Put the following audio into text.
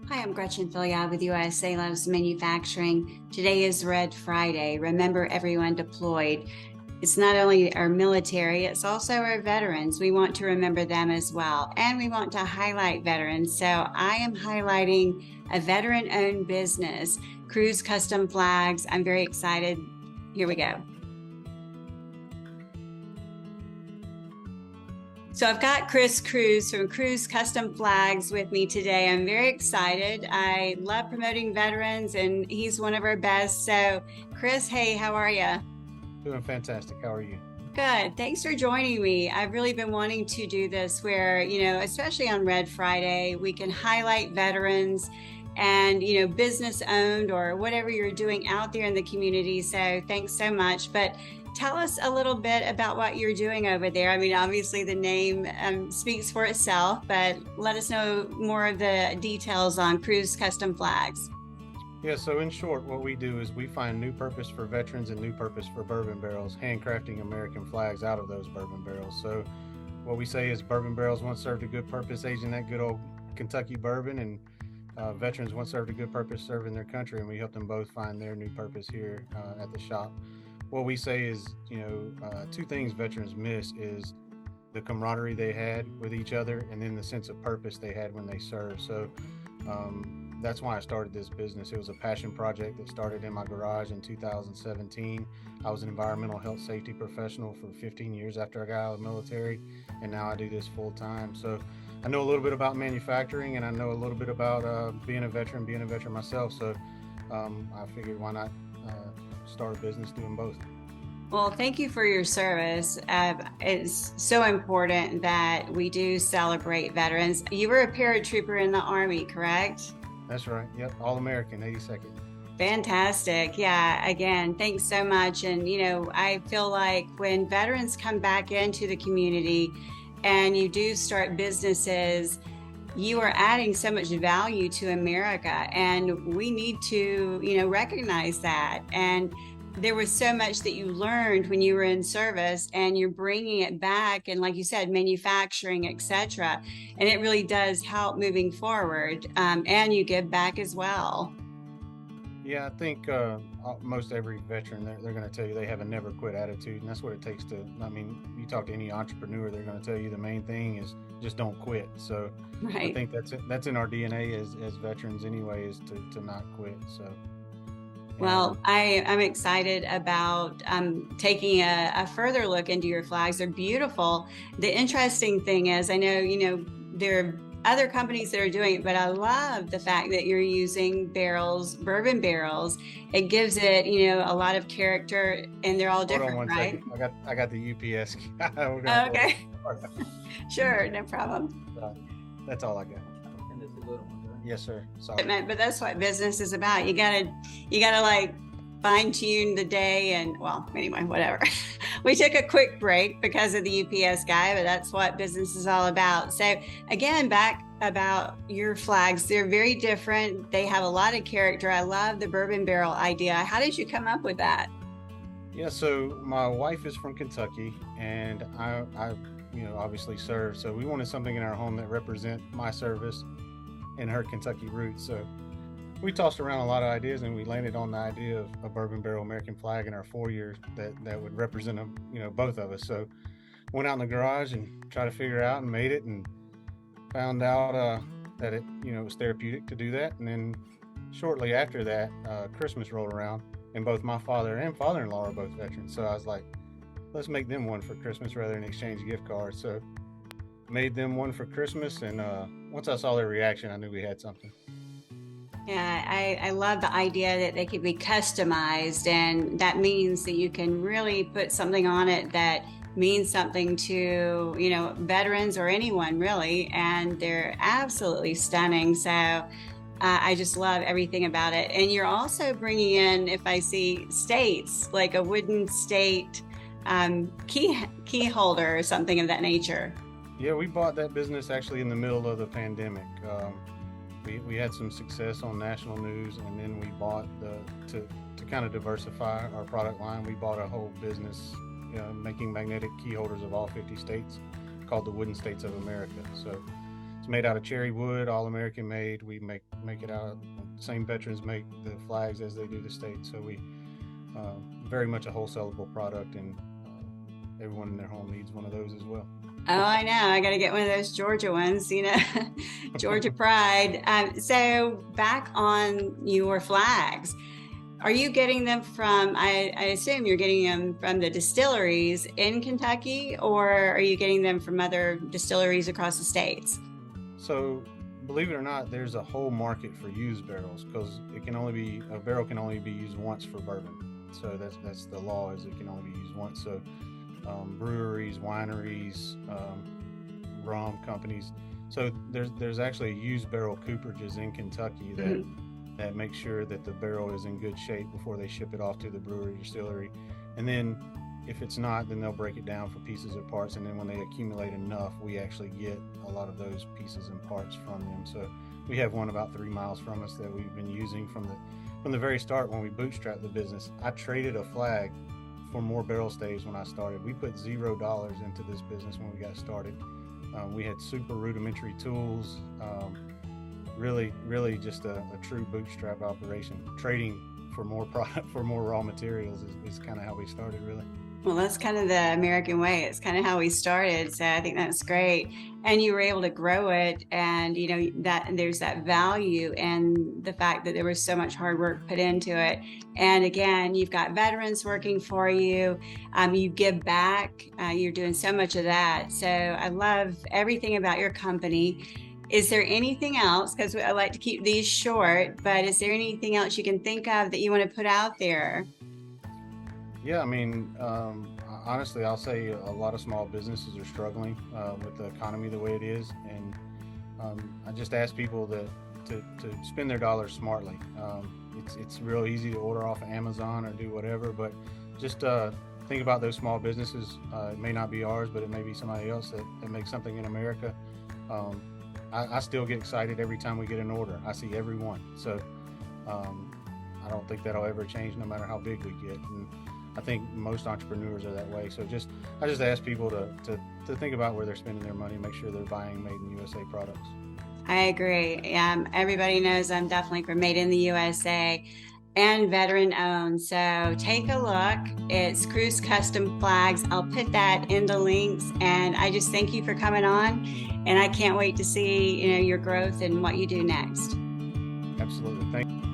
Hi, I'm Gretchen Philyaw with USA Loves Manufacturing. Today is Red Friday. Remember everyone deployed. It's not only our military, it's also our veterans. We want to remember them as well. And we want to highlight veterans. So I am highlighting a veteran owned business, Cruise Custom Flags. I'm very excited. Here we go. So I've got Chris Cruz from Cruz Custom Flags with me today. I'm very excited. I love promoting veterans and he's one of our best. So Chris, hey, how are you? Doing fantastic. How are you? Good. Thanks for joining me. I've really been wanting to do this where, especially on Red Friday, we can highlight veterans and, business owned or whatever you're doing out there in the community. So thanks so much. But tell us a little bit about what you're doing over there. I mean, obviously the name speaks for itself, but let us know more of the details on Cruise Custom Flags. Yeah, so in short, what we do is we find new purpose for veterans and new purpose for bourbon barrels, handcrafting American flags out of those bourbon barrels. So what we say is bourbon barrels once served a good purpose, aging that good old Kentucky bourbon, and veterans once served a good purpose serving their country, and we help them both find their new purpose here at the shop. What we say is, two things veterans miss is the camaraderie they had with each other, and then the sense of purpose they had when they served. So that's why I started this business. It was a passion project that started in my garage in 2017. I was an environmental health safety professional for 15 years after I got out of the military, and now I do this full time. So I know a little bit about manufacturing, and I know a little bit about being a veteran myself. So I figured why not start a business doing both. Well, thank you for your service. It's so important that we do celebrate veterans. You were a paratrooper in the Army, correct? That's right. Yep. All American, 82nd. Fantastic. Yeah, again, thanks so much. And, I feel like when veterans come back into the community and you do start businesses, you are adding so much value to America, and we need to, recognize that. And there was so much that you learned when you were in service, and you're bringing it back, and like you said, manufacturing, etc. And it really does help moving forward, and you give back as well. Yeah, I think most every veteran, they're going to tell you they have a never quit attitude. And that's what it takes to, I mean, you talk to any entrepreneur, they're going to tell you the main thing is just don't quit. So I Right. think that's in our DNA as veterans anyway, is to not quit. So, Well, and I'm excited about taking a further look into your flags. They're beautiful. The interesting thing is, I know, there are other companies that are doing it, but I love the fact that you're using barrels, bourbon barrels. It gives it, a lot of character, and they're all hold on different, one right? second. I got the UPS guy. We're going to have to hold Okay, on. sure, no problem. Uh, that's all I got. And it's a little one, right? Yes, sir. Sorry. But that's what business is about. You gotta like fine tune the day, and well, anyway, whatever. We took a quick break because of the UPS guy, but that's what business is all about. So again, back about your flags, they're very different. They have a lot of character. I love the bourbon barrel idea. How did you come up with that? Yeah, so my wife is from Kentucky, and I obviously served. So we wanted something in our home that represent my service and her Kentucky roots. So we tossed around a lot of ideas, and we landed on the idea of a bourbon barrel American flag in our 4 years that would represent them, both of us. So went out in the garage and tried to figure out and made it, and found out that it was therapeutic to do that. And then shortly after that, Christmas rolled around, and both my father and father-in-law are both veterans. So I was like, let's make them one for Christmas rather than exchange gift cards. So made them one for Christmas, and once I saw their reaction, I knew we had something. Yeah, I love the idea that they could be customized, and that means that you can really put something on it that means something to, veterans or anyone really, and they're absolutely stunning. So I just love everything about it. And you're also bringing in, if I see states, like a wooden state key holder or something of that nature. Yeah, we bought that business actually in the middle of the pandemic. We had some success on national news, and then we bought to kind of diversify our product line. We bought a whole business, making magnetic key holders of all 50 states, called the Wooden States of America. So it's It's made out of cherry wood, all American made. We make it out of the same veterans make the flags as they do the state. So we very much a wholesalable product, and everyone in their home needs one of those as well. Oh, I know. I got to get one of those Georgia ones, Georgia pride. So back on your flags, are you getting them from, I assume you're getting them from the distilleries in Kentucky, or are you getting them from other distilleries across the states? So believe it or not, there's a whole market for used barrels, because a barrel can only be used once for bourbon. So that's the law, is it can only be used once. So breweries, wineries, rum companies. So there's actually used barrel cooperages in Kentucky that make sure that the barrel is in good shape before they ship it off to the brewery distillery. And then if it's not, then they'll break it down for pieces or parts. And then when they accumulate enough, we actually get a lot of those pieces and parts from them. So we have one about 3 miles from us that we've been using from the very start when we bootstrapped the business. I traded a flag for more barrel staves when I started. We put $0 into this business when we got started. We had super rudimentary tools. Really just a true bootstrap operation. Trading for more product, for more raw materials is kind of how we started, really. Well, that's kind of the American way. It's kind of how we started. So I think that's great. And you were able to grow it, and that there's that value and the fact that there was so much hard work put into it. And again, you've got veterans working for you. You give back. You're doing so much of that. So I love everything about your company. Is there anything else, because I like to keep these short, but is there anything else you can think of that you want to put out there? Yeah, I mean, honestly, I'll say a lot of small businesses are struggling with the economy the way it is, and I just ask people to spend their dollars smartly. It's real easy to order off of Amazon or do whatever, but just think about those small businesses. It may not be ours, but it may be somebody else that makes something in America. I still get excited every time we get an order. I see every one, so I don't think that'll ever change, no matter how big we get. And I think most entrepreneurs are that way. So I just ask people to think about where they're spending their money, make sure they're buying made in USA products. I agree. Everybody knows I'm definitely for Made in the USA and veteran owned. So take a look. It's Cruise Custom Flags. I'll put that in the links. And I just thank you for coming on. And I can't wait to see your growth and what you do next. Absolutely. Thank you.